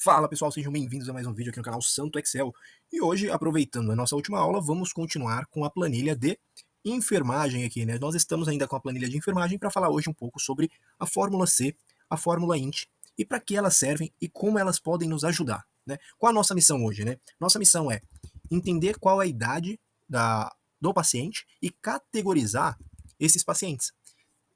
Fala pessoal, sejam bem-vindos a mais um vídeo aqui no canal Santo Excel. E hoje, aproveitando a nossa última aula, vamos continuar com a planilha de enfermagem aqui, né? Nós estamos ainda com a planilha de enfermagem para falar hoje um pouco sobre a fórmula C, a fórmula INT e para que elas servem e como elas podem nos ajudar, né? Qual a nossa missão hoje, né? Nossa missão é entender qual é a idade do paciente e categorizar esses pacientes.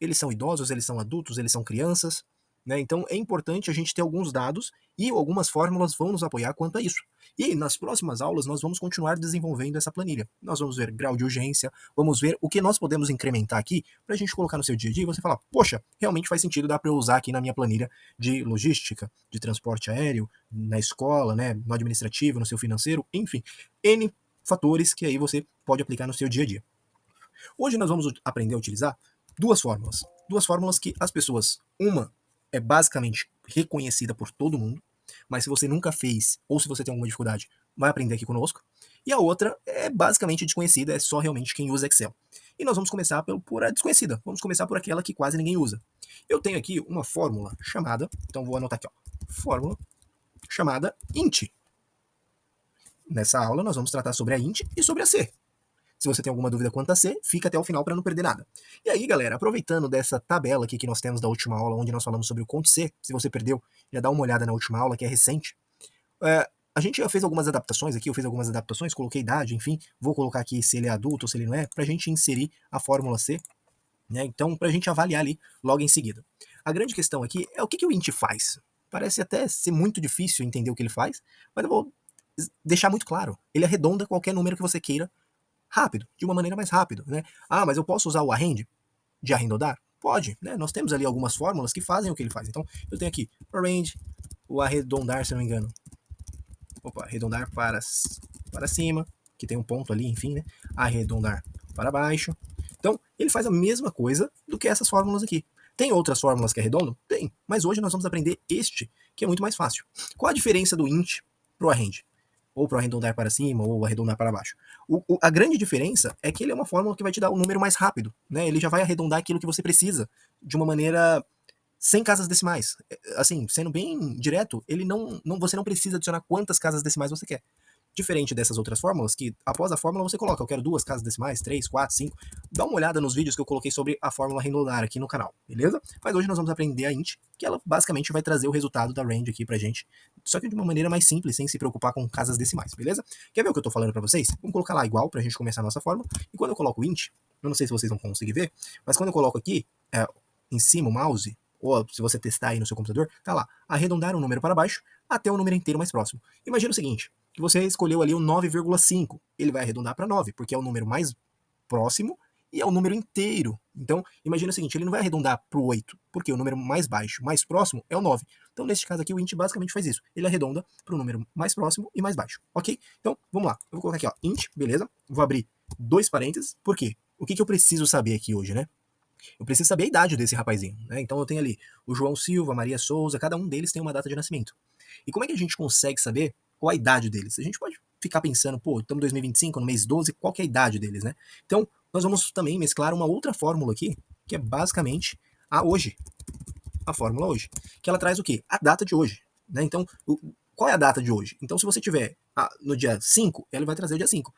Eles são idosos, eles são adultos, eles são crianças, né? Então é importante a gente ter alguns dados e algumas fórmulas vão nos apoiar quanto a isso. E nas próximas aulas nós vamos continuar desenvolvendo essa planilha. Nós vamos ver grau de urgência, vamos ver o que nós podemos incrementar aqui para a gente colocar no seu dia a dia e você falar, poxa, realmente faz sentido, dá para eu usar aqui na minha planilha de logística, de transporte aéreo, na escola, né, no administrativo, no seu financeiro, enfim, N fatores que aí você pode aplicar no seu dia a dia. Hoje nós vamos aprender a utilizar duas fórmulas. Duas fórmulas que as pessoas, uma é basicamente reconhecida por todo mundo, mas se você nunca fez ou se você tem alguma dificuldade, vai aprender aqui conosco. E a outra é basicamente desconhecida, é só realmente quem usa Excel. E nós vamos começar por a desconhecida, vamos começar por aquela que quase ninguém usa. Eu tenho aqui uma fórmula chamada, então vou anotar aqui, ó, fórmula chamada INT. Nessa aula nós vamos tratar sobre a INT e sobre a C. Se você tem alguma dúvida quanto a C, fica até o final para não perder nada. E aí, galera, aproveitando dessa tabela aqui que nós temos da última aula, onde nós falamos sobre o Conte C, se você perdeu, já dá uma olhada na última aula, que é recente. A gente já fez algumas adaptações aqui, eu fiz algumas adaptações, coloquei idade, enfim, vou colocar aqui se ele é adulto ou se ele não é, para a gente inserir a fórmula C, né? Então, para a gente avaliar ali logo em seguida. A grande questão aqui é o que o INT faz. Parece até ser muito difícil entender o que ele faz, mas eu vou deixar muito claro. Ele arredonda qualquer número que você queira rápido, de uma maneira mais rápida, né? Ah, mas eu posso usar o arrange de arredondar? Pode, né? Nós temos ali algumas fórmulas que fazem o que ele faz. Então, eu tenho aqui arrange, o arredondar, se não me engano. Opa, arredondar para cima, que tem um ponto ali, enfim, né? Arredondar para baixo. Então, ele faz a mesma coisa do que essas fórmulas aqui. Tem outras fórmulas que arredondam? Tem, mas hoje nós vamos aprender este, que é muito mais fácil. Qual a diferença do int pro arrange? Ou para arredondar para cima, ou arredondar para baixo. A grande diferença é que ele é uma fórmula que vai te dar um número mais rápido, né? Ele já vai arredondar aquilo que você precisa de uma maneira sem casas decimais. Assim, sendo bem direto, ele você não precisa adicionar quantas casas decimais você quer. Diferente dessas outras fórmulas, que após a fórmula você coloca, eu quero 2 casas decimais, 3, 4, 5. Dá uma olhada nos vídeos que eu coloquei sobre a fórmula arredondar aqui no canal, beleza? Mas hoje nós vamos aprender a int, que ela basicamente vai trazer o resultado da range aqui pra gente, só que de uma maneira mais simples, sem se preocupar com casas decimais, beleza? Quer ver o que eu tô falando pra vocês? Vamos colocar lá igual pra gente começar a nossa fórmula. E quando eu coloco int, eu não sei se vocês vão conseguir ver, mas quando eu coloco aqui, em cima o mouse, ou se você testar aí no seu computador, tá lá, arredondar um número para baixo até o número inteiro mais próximo. Imagina o seguinte, que você escolheu ali o 9,5, ele vai arredondar para 9, porque é o número mais próximo e é o número inteiro. Então, imagina o seguinte, ele não vai arredondar para o 8, porque o número mais baixo, mais próximo, é o 9. Então, neste caso aqui, o int basicamente faz isso. Ele arredonda para o número mais próximo e mais baixo, ok? Então, vamos lá. Eu vou colocar aqui, ó, int, beleza? Vou abrir 2 parênteses, por quê? O que eu preciso saber aqui hoje, né? Eu preciso saber a idade desse rapazinho, né? Então eu tenho ali o João Silva, a Maria Souza, cada um deles tem uma data de nascimento. E como é que a gente consegue saber qual a idade deles? A gente pode ficar pensando, pô, estamos em 2025, no mês 12, qual que é a idade deles, né? Então, nós vamos também mesclar uma outra fórmula aqui, que é basicamente a hoje. A fórmula hoje. Que ela traz o quê? A data de hoje, né? Então, qual é a data de hoje? Então, se você tiver no dia 5, ela vai trazer o dia 5.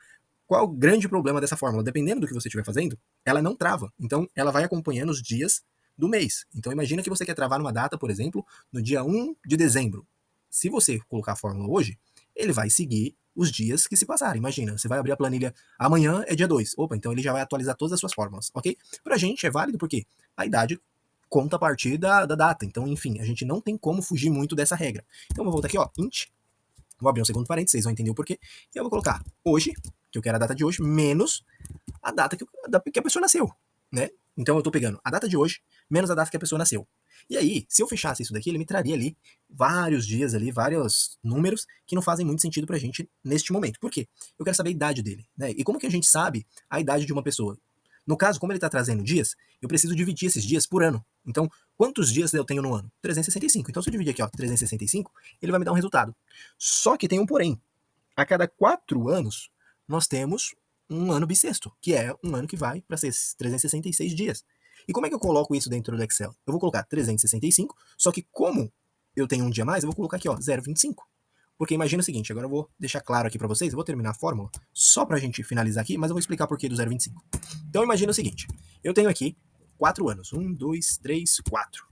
Qual é o grande problema dessa fórmula? Dependendo do que você estiver fazendo, ela não trava. Então, ela vai acompanhando os dias do mês. Então, imagina que você quer travar numa data, por exemplo, no dia 1 de dezembro. Se você colocar a fórmula hoje, ele vai seguir os dias que se passarem. Imagina, você vai abrir a planilha, amanhã é dia 2. Opa, então ele já vai atualizar todas as suas fórmulas, ok? Pra gente é válido porque a idade conta a partir da data. Então, enfim, a gente não tem como fugir muito dessa regra. Então, vou voltar aqui, ó, int. Vou abrir um segundo parênteses, vocês vão entender o porquê. E eu vou colocar hoje, que eu quero a data de hoje, menos a data que a pessoa nasceu, né? Então eu tô pegando a data de hoje, menos a data que a pessoa nasceu. E aí, se eu fechasse isso daqui, ele me traria ali vários dias ali, vários números que não fazem muito sentido pra gente neste momento. Por quê? Eu quero saber a idade dele, né? E como que a gente sabe a idade de uma pessoa? No caso, como ele está trazendo dias, eu preciso dividir esses dias por ano. Então, quantos dias eu tenho no ano? 365. Então, se eu dividir aqui, ó, 365, ele vai me dar um resultado. Só que tem um porém. A cada 4 anos, nós temos um ano bissexto, que é um ano que vai para ser 366 dias. E como é que eu coloco isso dentro do Excel? Eu vou colocar 365, só que como eu tenho um dia a mais, eu vou colocar aqui, ó, 0,25. Porque imagina o seguinte, agora eu vou deixar claro aqui para vocês, eu vou terminar a fórmula só para a gente finalizar aqui, mas eu vou explicar por que do 0,25. Então imagina o seguinte, eu tenho aqui 4 anos, 1, 2, 3, 4.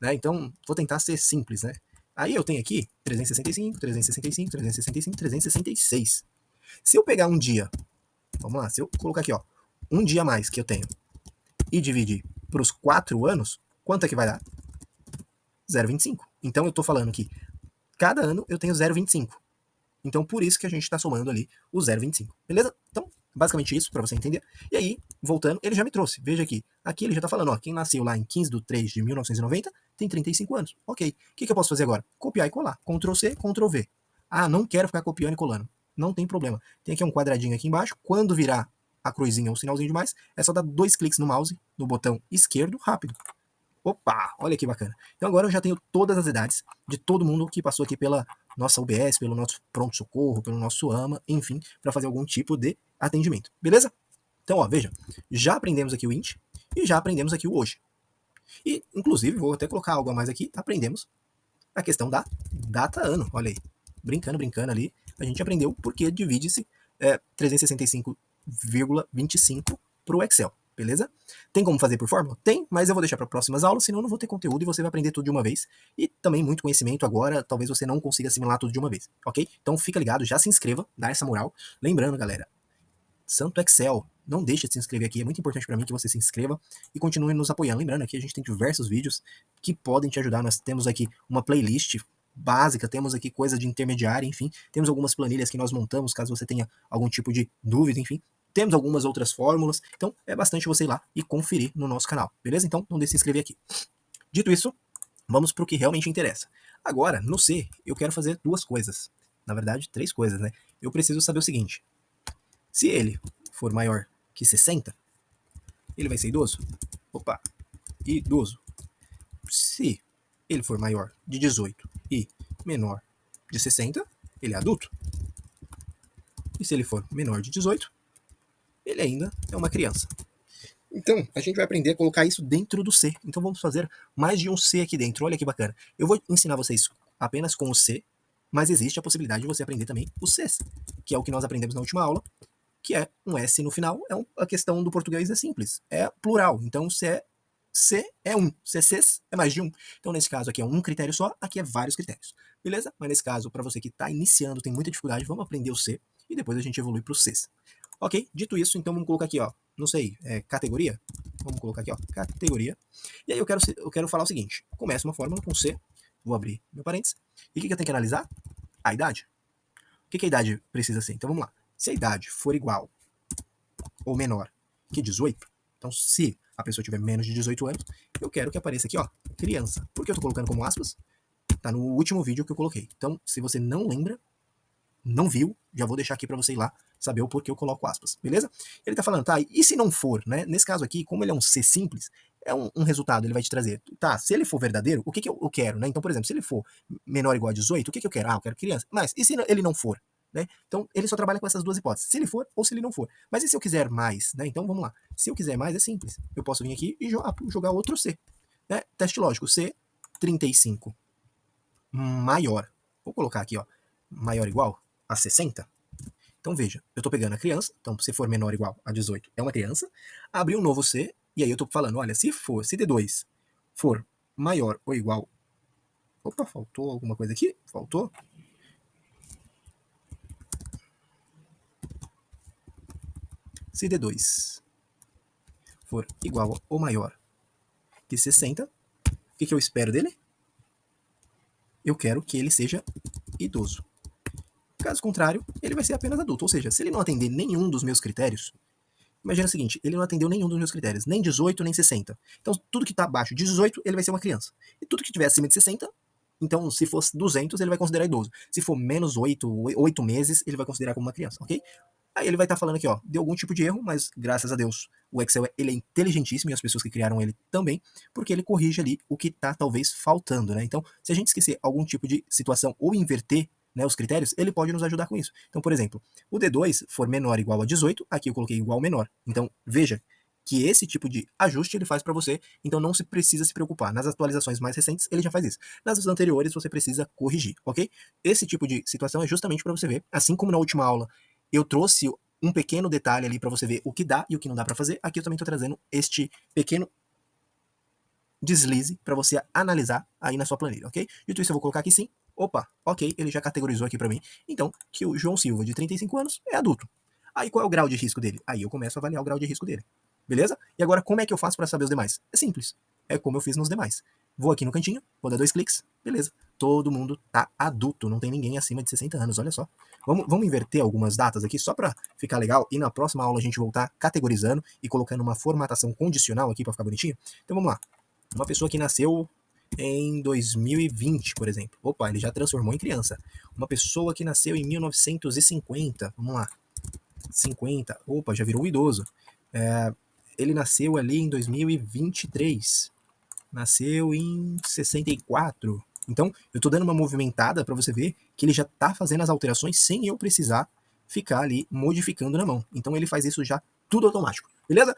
Né? Então vou tentar ser simples, né? Aí eu tenho aqui 365, 365, 365, 366. Se eu pegar um dia, vamos lá, se eu colocar aqui, ó, um dia a mais que eu tenho e dividir para os 4 anos, quanto é que vai dar? 0,25. Então eu estou falando que cada ano eu tenho 0,25. Então por isso que a gente está somando ali o 0,25. Beleza? Então, basicamente isso, para você entender. E aí, voltando, ele já me trouxe. Veja aqui. Aqui ele já está falando, ó, quem nasceu lá em 15 de 3 de 1990 tem 35 anos. Ok. O que eu posso fazer agora? Copiar e colar. Ctrl C, Ctrl V. Ah, não quero ficar copiando e colando. Não tem problema. Tem aqui um quadradinho aqui embaixo. Quando virar a cruzinha ou o sinalzinho de mais, é só dar 2 cliques no mouse, no botão esquerdo, rápido. Opa, olha que bacana. Então agora eu já tenho todas as idades de todo mundo que passou aqui pela nossa UBS, pelo nosso pronto-socorro, pelo nosso AMA, enfim, para fazer algum tipo de atendimento. Beleza? Então, ó, veja, já aprendemos aqui o int e já aprendemos aqui o hoje. E, inclusive, vou até colocar algo a mais aqui, aprendemos a questão da data ano, olha aí. Brincando ali, a gente aprendeu porque divide-se 365,25 para o Excel. Beleza? Tem como fazer por fórmula? Tem, mas eu vou deixar para próximas aulas, senão eu não vou ter conteúdo e você vai aprender tudo de uma vez. E também muito conhecimento agora, talvez você não consiga assimilar tudo de uma vez, ok? Então fica ligado, já se inscreva, dá essa moral. Lembrando, galera, Santo Excel, não deixe de se inscrever aqui, é muito importante para mim que você se inscreva e continue nos apoiando. Lembrando, aqui a gente tem diversos vídeos que podem te ajudar, nós temos aqui uma playlist básica, temos aqui coisa de intermediária, enfim, temos algumas planilhas que nós montamos, caso você tenha algum tipo de dúvida, enfim, temos algumas outras fórmulas, então é bastante você ir lá e conferir no nosso canal, beleza? Então não deixe de se inscrever aqui. Dito isso, vamos para o que realmente interessa. Agora, no C, eu quero fazer duas coisas, na verdade, 3 coisas, né? Eu preciso saber o seguinte, se ele for maior que 60, ele vai ser idoso? Opa, idoso. Se ele for maior de 18 e menor de 60, ele é adulto. E se ele for menor de 18, ele ainda é uma criança. Então, a gente vai aprender a colocar isso dentro do C. Então, vamos fazer mais de um C aqui dentro. Olha que bacana. Eu vou ensinar vocês apenas com o C, mas existe a possibilidade de você aprender também o Cs, que é o que nós aprendemos na última aula, que é um S no final. A questão do português é simples. É plural. Então, C é um. Se é Cs, é mais de um. Então, nesse caso aqui é um critério só, aqui é vários critérios. Beleza? Mas nesse caso, para você que está iniciando, tem muita dificuldade, vamos aprender o C e depois a gente evolui para o Cs. Ok? Dito isso, então vamos colocar aqui, ó, não sei, categoria. Vamos colocar aqui, ó, categoria. E aí eu quero falar o seguinte. Começa uma fórmula com C, vou abrir meu parênteses. E o que eu tenho que analisar? A idade. O que a idade precisa ser? Então vamos lá. Se a idade for igual ou menor que 18, então se a pessoa tiver menos de 18 anos, eu quero que apareça aqui, ó, criança. Por que eu tô colocando como aspas? Tá no último vídeo que eu coloquei. Então, se você não lembra, não viu, já vou deixar aqui para você ir lá saber o porquê eu coloco aspas, beleza? Ele tá falando, tá, e se não for, né? Nesse caso aqui, como ele é um C simples, é um resultado, ele vai te trazer, tá, se ele for verdadeiro, o que eu quero, né? Então, por exemplo, se ele for menor ou igual a 18, o que eu quero? Ah, eu quero criança. Mas, e se ele não for? Né? Então, ele só trabalha com essas duas hipóteses, se ele for ou se ele não for. Mas e se eu quiser mais? Né? Então, vamos lá. Se eu quiser mais, é simples. Eu posso vir aqui e jogar outro C. Né? Teste lógico, C, 35 maior. Vou colocar aqui, ó, maior ou igual a 60. Então veja, eu estou pegando a criança, então se for menor ou igual a 18 é uma criança, abri um novo C, e aí eu estou falando, olha, se D2 for maior ou igual... Opa, faltou alguma coisa aqui? Faltou? Se D2 for igual ou maior que 60, o que eu espero dele? Eu quero que ele seja idoso. Caso contrário, ele vai ser apenas adulto. Ou seja, se ele não atender nenhum dos meus critérios, imagina o seguinte, ele não atendeu nenhum dos meus critérios, nem 18, nem 60. Então, tudo que está abaixo de 18, ele vai ser uma criança. E tudo que estiver acima de 60, então, se for 200, ele vai considerar idoso. Se for menos 8 meses, ele vai considerar como uma criança, ok? Aí ele vai estar falando aqui, ó, deu algum tipo de erro, mas graças a Deus, o Excel ele é inteligentíssimo e as pessoas que criaram ele também, porque ele corrige ali o que está talvez faltando, né? Então, se a gente esquecer algum tipo de situação ou inverter, né, os critérios, ele pode nos ajudar com isso. Então, por exemplo, o D2 for menor ou igual a 18, aqui eu coloquei igual ou menor. Então, veja que esse tipo de ajuste ele faz para você, então não se precisa se preocupar. Nas atualizações mais recentes, ele já faz isso. Nas anteriores, você precisa corrigir, ok? Esse tipo de situação é justamente para você ver, assim como na última aula eu trouxe um pequeno detalhe ali para você ver o que dá e o que não dá para fazer, aqui eu também estou trazendo este pequeno deslize para você analisar aí na sua planilha, ok? Dito isso, eu vou colocar aqui sim. Opa, ok, ele já categorizou aqui para mim. Então, que o João Silva, de 35 anos, é adulto. Aí qual é o grau de risco dele? Aí eu começo a avaliar o grau de risco dele. Beleza? E agora, como é que eu faço para saber os demais? É simples. É como eu fiz nos demais. Vou aqui no cantinho, vou dar 2 cliques, beleza. Todo mundo tá adulto, não tem ninguém acima de 60 anos, olha só. Vamos inverter algumas datas aqui só para ficar legal e na próxima aula a gente voltar categorizando e colocando uma formatação condicional aqui para ficar bonitinho. Então vamos lá. Uma pessoa que nasceu em 2020, por exemplo. Opa, ele já transformou em criança. Uma pessoa que nasceu em 1950. Vamos lá. 50. Opa, já virou um idoso. Ele nasceu ali em 2023. Nasceu em 64. Então, eu estou dando uma movimentada para você ver que ele já está fazendo as alterações sem eu precisar ficar ali modificando na mão. Então, ele faz isso já tudo automático. Beleza?